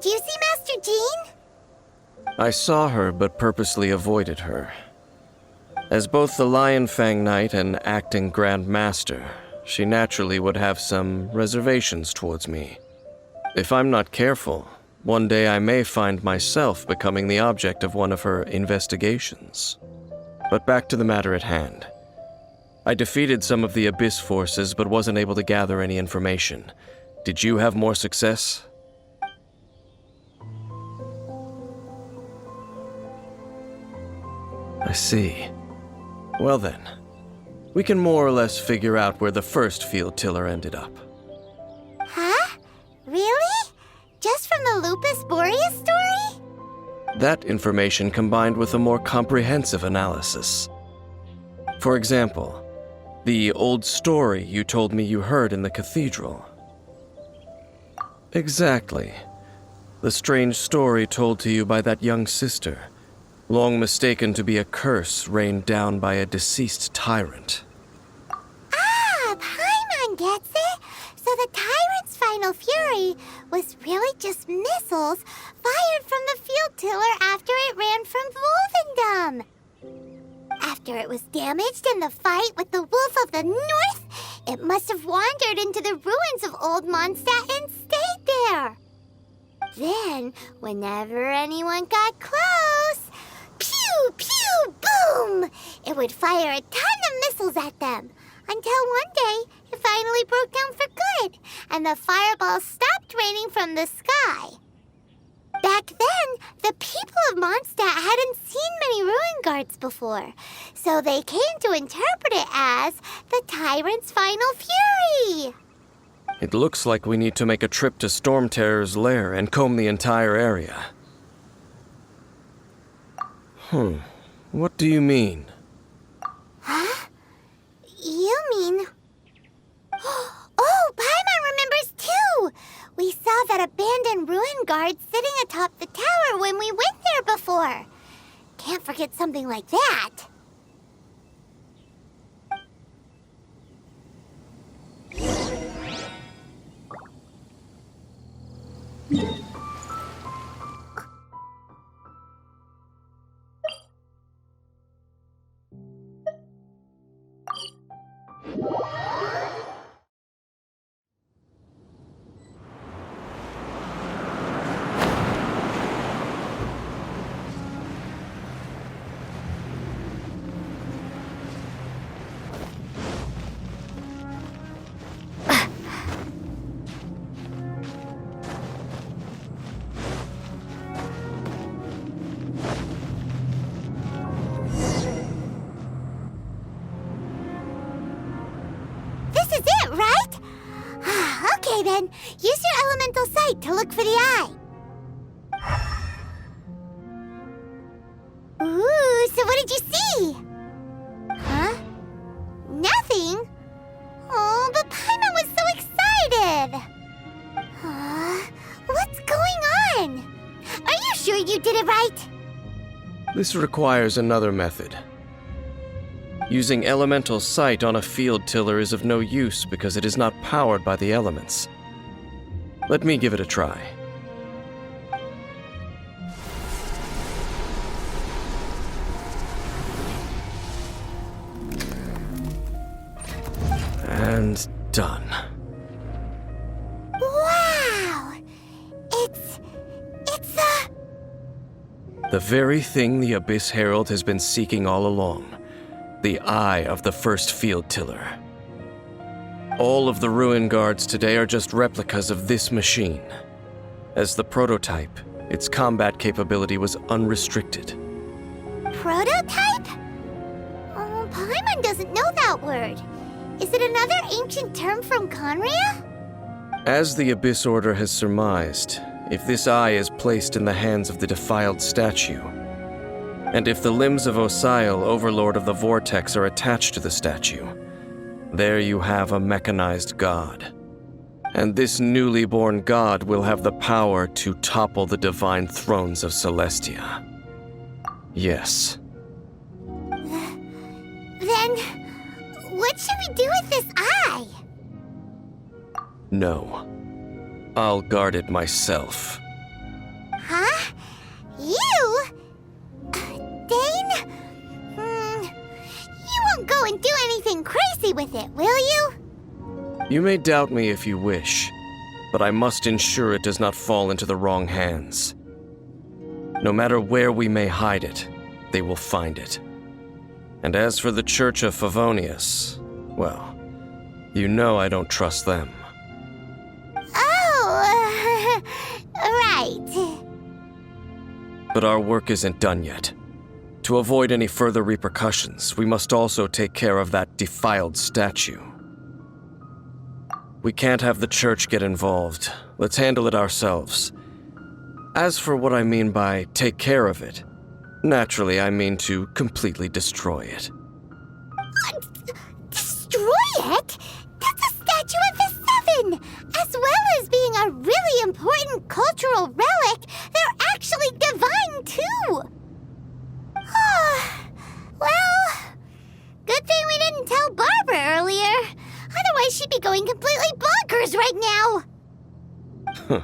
Did you see Master Jean? I saw her, but purposely avoided her. As both the Lion Fang Knight and acting Grand Master, she naturally would have some reservations towards me. If I'm not careful, one day I may find myself becoming the object of one of her investigations. But back to the matter at hand. I defeated some of the Abyss forces, but wasn't able to gather any information. Did you have more success? I see. Well then, we can more or less figure out where the first field tiller ended up. Huh? Really? Just from the Lupus Boreas story? That information combined with a more comprehensive analysis. For example, the old story you told me you heard in the cathedral. Exactly. The strange story told to you by that young sister, long mistaken to be a curse rained down by a deceased tyrant. Ah, Paimon gets it! So the tyrant's final fury was really just missiles fired from the field tiller after it ran from Wolvendom. After it was damaged in the fight with the Wolf of the North, it must have wandered into the ruins of old Mondstadt and stayed there. Then, whenever anyone got close, pew, pew, boom! It would fire a ton of missiles at them, until one day it finally broke down for good, and the fireballs stopped raining from the sky. Back then, the people of Mondstadt hadn't seen many ruin guards before, so they came to interpret it as the tyrant's final fury. It looks like we need to make a trip to Stormterror's lair and comb the entire area. What do you mean? Huh? You mean... Oh, Paimon remembers too! We saw that abandoned ruin guard sitting atop the tower when we went there before. Can't forget something like that. Okay then, use your elemental sight to look for the eye. Ooh, so what did you see? Huh? Nothing? Oh, but Paimon was so excited. What's going on? Are you sure you did it right? This requires another method. Using elemental sight on a field tiller is of no use because it is not powered by the elements. Let me give it a try. And done. Wow! It's the very thing the Abyss Herald has been seeking all along. The eye of the first field tiller. All of the ruin guards today are just replicas of this machine. As the prototype, its combat capability was unrestricted. Prototype? Oh, Paimon doesn't know that word. Is it another ancient term from Conria? As the Abyss Order has surmised, if this eye is placed in the hands of the defiled statue, and if the limbs of Osial, Overlord of the Vortex, are attached to the statue, there you have a mechanized god. And this newly born god will have the power to topple the divine thrones of Celestia. Yes. Then, what should we do with this eye? No. I'll guard it myself. going crazy with it, will you? You may doubt me if you wish, but I must ensure it does not fall into the wrong hands. No matter where we may hide it, they will find it. And as for the Church of Favonius, well, you know I don't trust them. Oh, right. But our work isn't done yet. To avoid any further repercussions, we must also take care of that defiled statue. We can't have the church get involved. Let's handle it ourselves. As for what I mean by take care of it, naturally I mean to completely destroy it. Destroy it? That's a statue of the Seven! As well as being a really important cultural relic, they're actually divine too! Well, good thing we didn't tell Barbara earlier. Otherwise she'd be going completely bonkers right now!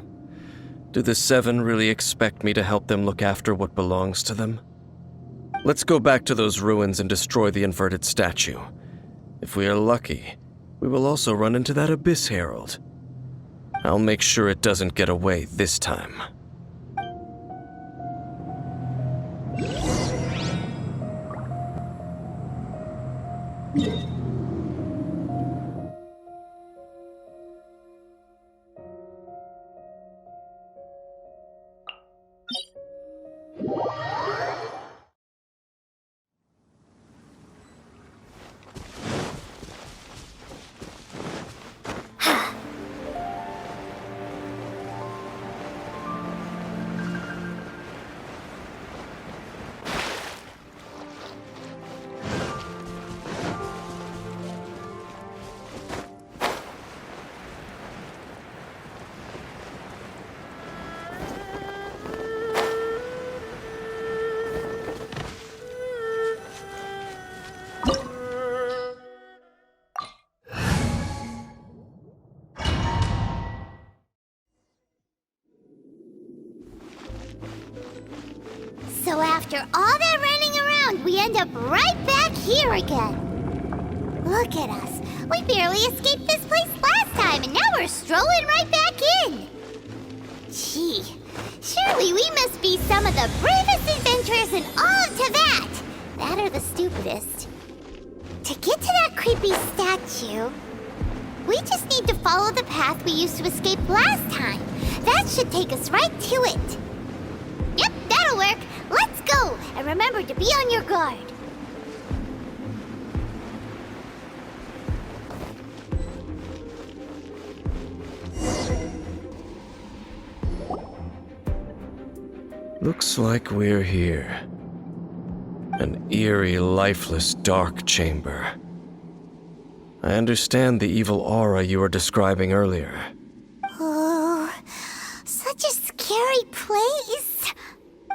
Do the Seven really expect me to help them look after what belongs to them? Let's go back to those ruins and destroy the inverted statue. If we are lucky, we will also run into that Abyss Herald. I'll make sure it doesn't get away this time. So after all that running around, we end up right back here again. Look at us. We barely escaped this place last time, and now we're strolling right back in. Gee, surely we must be some of the bravest adventurers in all of Teyvat. That or the stupidest. To get to that creepy statue, we just need to follow the path we used to escape last time. That should take us right to it. Yep, that'll work. Let's go! And remember to be on your guard. Looks like we're here. An eerie, lifeless, dark chamber. I understand the evil aura you were describing earlier. Oh, such a scary place.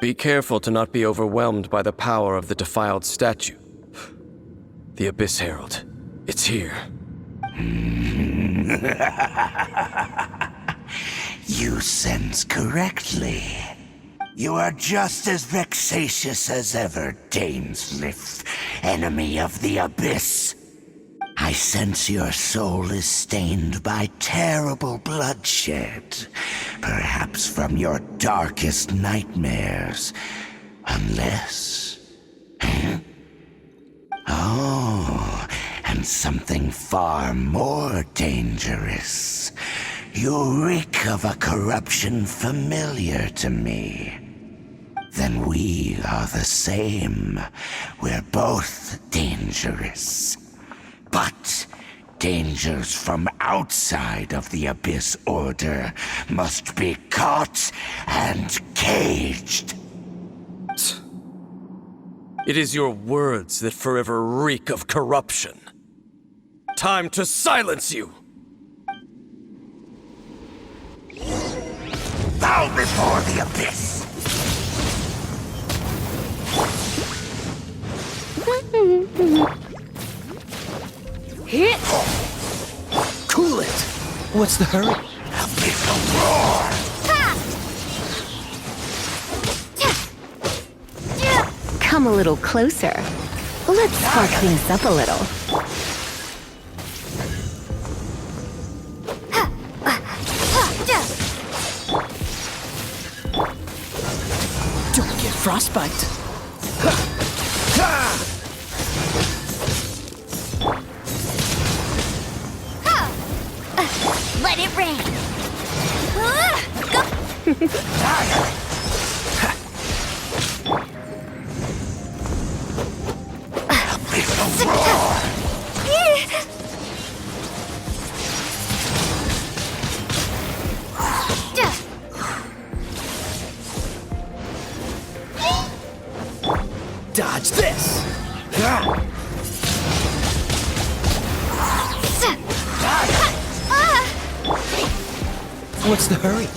Be careful to not be overwhelmed by the power of the defiled statue. The Abyss Herald. It's here. You sense correctly. You are just as vexatious as ever, Dainsleif, enemy of the Abyss. I sense your soul is stained by terrible bloodshed, perhaps from your darkest nightmares, unless... Oh, and something far more dangerous. You reek of a corruption familiar to me. Then we are the same. We're both dangerous. But dangers from outside of the Abyss Order must be caught and caged. It is your words that forever reek of corruption. Time to silence you! Bow before the Abyss! Cool it! What's the hurry? Abyssal roar! Come a little closer. Let's spark things up a little. frostbite. Let it rain. Dodge this. What's the hurry?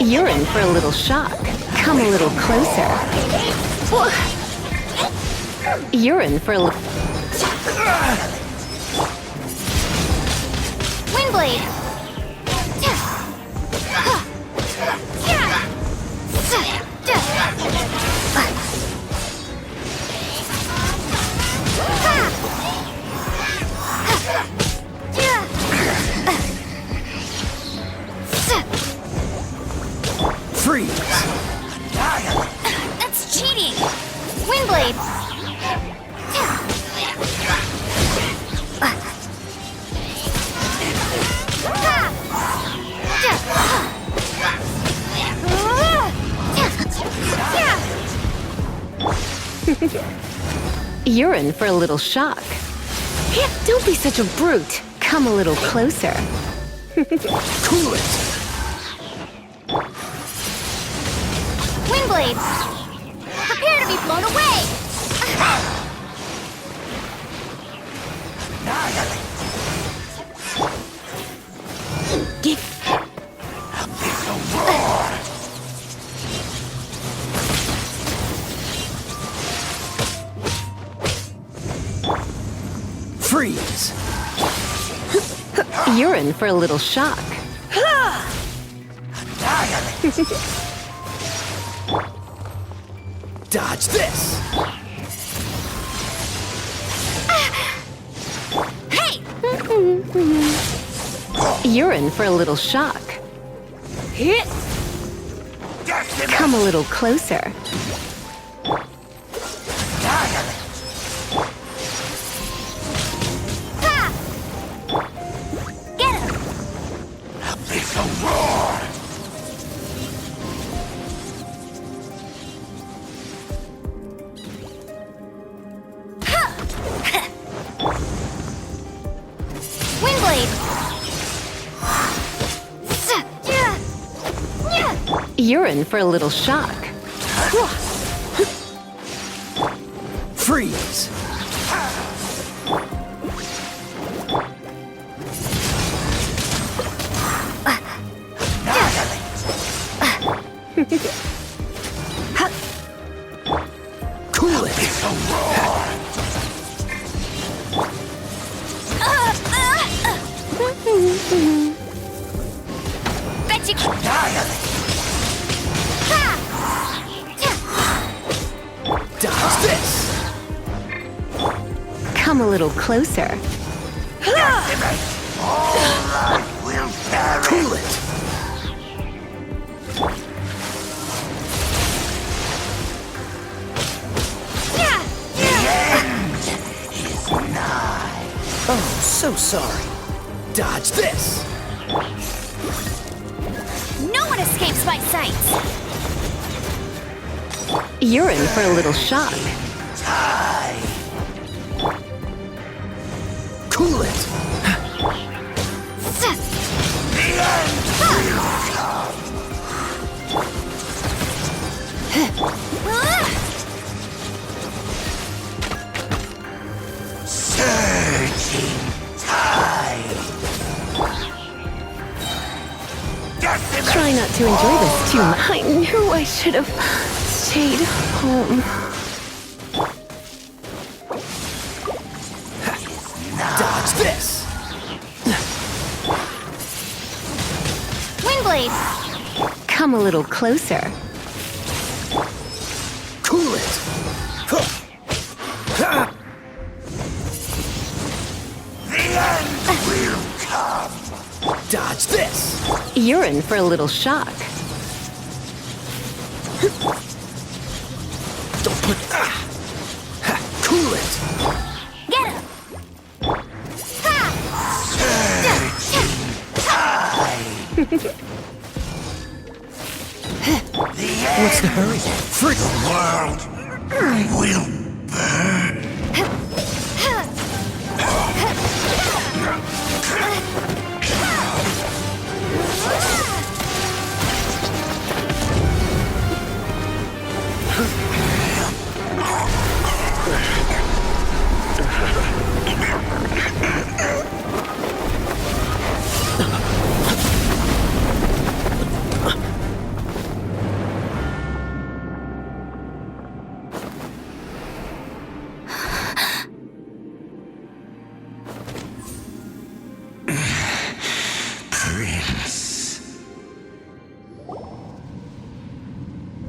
You're in for a little shock. Come a little closer. You're in for a little... Windblade. Freeze. That's cheating. Windblade. You're in for a little shock. Don't be such a brute. Come a little closer. Cool it. Windblade. Prepare to be blown away. Freeze. You're in for a little shock. Dodge this. Hey! You're in for a little shock. Come a little closer. Get him! Windblade! You're in for a little shock. Freeze. Cool it. Bet you can. Dodge this. Come a little closer. Cool it. Oh, so sorry. Dodge this. No one escapes my sights. You're in for a little shock. Cool it. Surging tide. Try not to enjoy this too much. I knew I should have stayed home. Dodge this. Windblade! Come a little closer. Cool it. You're in for a little shock. Don't put... Cool it! Get him! What's the hurry? Frick! The world will burn.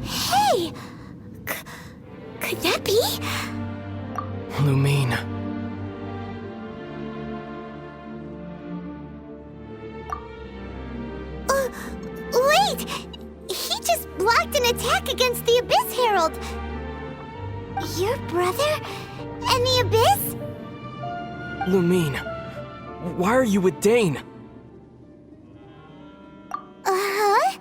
Hey! Could that be? Lumine. Wait! He just blocked an attack against the Abyss Herald! Your brother and the Abyss? Lumine. Why are you with Dane? Uh-huh?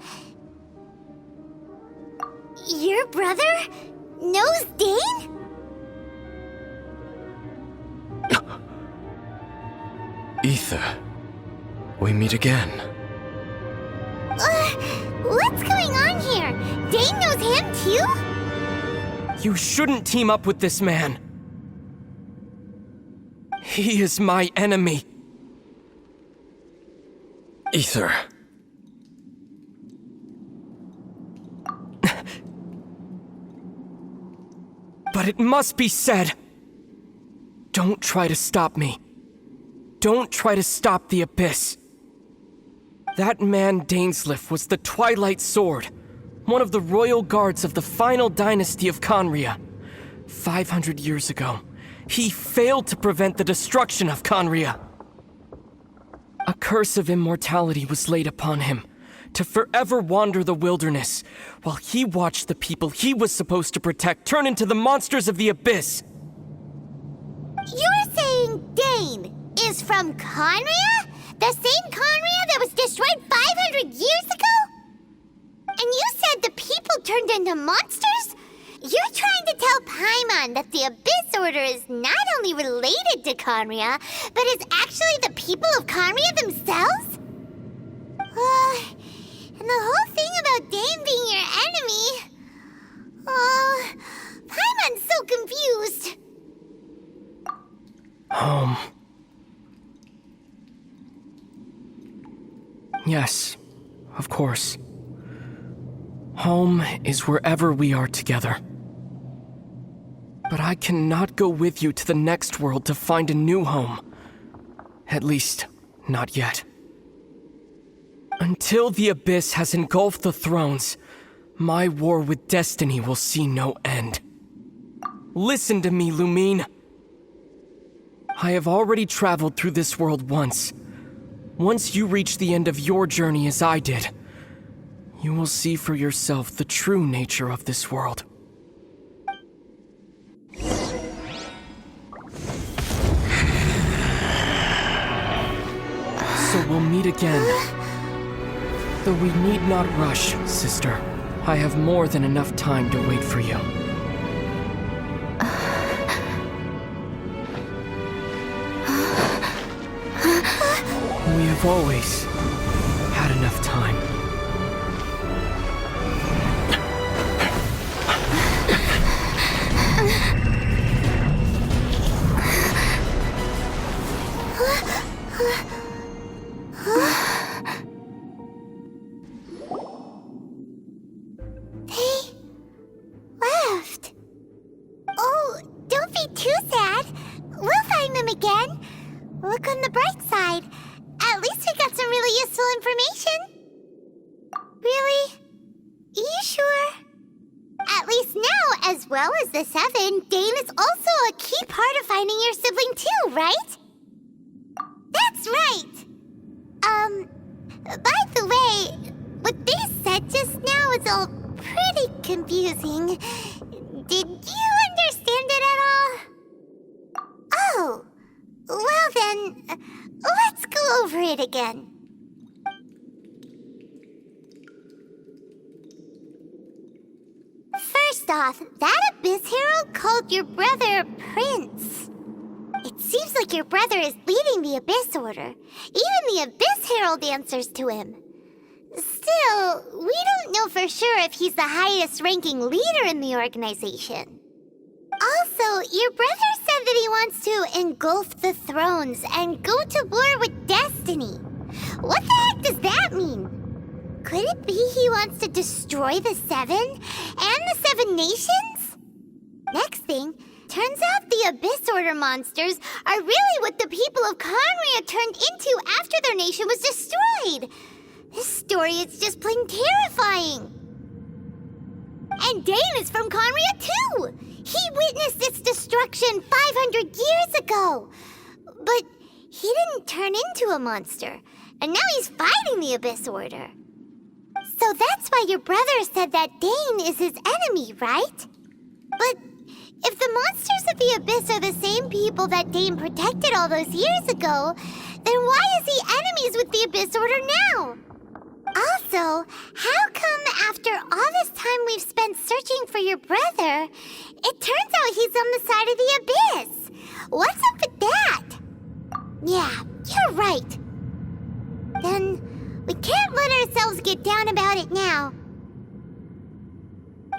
Your brother knows Dane? Aether, we meet again. What's going on here? Dane knows him too? You shouldn't team up with this man. He is my enemy. Aether. But it must be said. Don't try to stop me. Don't try to stop the Abyss. That man Dainsleif was the Twilight Sword, one of the royal guards of the final dynasty of Conria. 500 years ago, he failed to prevent the destruction of Conria. A curse of immortality was laid upon him, to forever wander the wilderness, while he watched the people he was supposed to protect turn into the monsters of the Abyss. You're saying Dane is from Conria? The same Conria that was destroyed 500 years ago? And you said the people turned into monsters? You're trying to tell Paimon that the Abyss Order is not only related to Conria, but is actually the people of Conria themselves? And the whole thing about Dane being your enemy... Paimon's so confused. Home. Yes, of course. Home is wherever we are together. But I cannot go with you to the next world to find a new home. At least, not yet. Until the Abyss has engulfed the thrones, my war with destiny will see no end. Listen to me, Lumine. I have already traveled through this world once. Once you reach the end of your journey as I did, you will see for yourself the true nature of this world. So we'll meet again. Though we need not rush, sister. I have more than enough time to wait for you. We have always had enough time. They left. Oh, don't be too sad. We'll find them again. Look on the bright side. At least we got some really useful information. Really? You sure? At least now, as well as the Seven, Dane is also a key part of finding your sibling too, right? That's right! By the way, what they said just now is all pretty confusing. Did you understand it at all? Oh, well then, let's go over it again. First off, that Abyss Herald called your brother Prince. It seems like your brother is leading the Abyss Order. Even the Abyss Herald answers to him. Still, we don't know for sure if he's the highest-ranking leader in the organization. Also, your brother said that he wants to engulf the thrones and go to war with Destiny. What the heck does that mean? Could it be he wants to destroy the Seven and the Seven Nations? Next thing, turns out the Abyss Order monsters are really what the people of Conria turned into after their nation was destroyed. This story is just plain terrifying. And Dane is from Conria too. He witnessed its destruction 500 years ago. But he didn't turn into a monster, and now he's fighting the Abyss Order. So that's why your brother said that Dane is his enemy, right? But if the monsters of the Abyss are the same people that Dane protected all those years ago, then why is he enemies with the Abyss Order now? Also, how come after all this time we've spent searching for your brother, it turns out he's on the side of the Abyss? What's up with that? Yeah, you're right. Then we can't let ourselves get down about it now.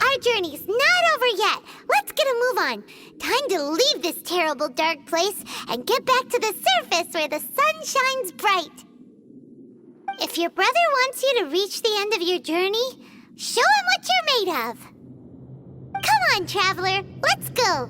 Our journey's not over yet. Let's get a move on. Time to leave this terrible dark place and get back to the surface where the sun shines bright. If your brother wants you to reach the end of your journey, show him what you're made of. Come on, traveler, let's go.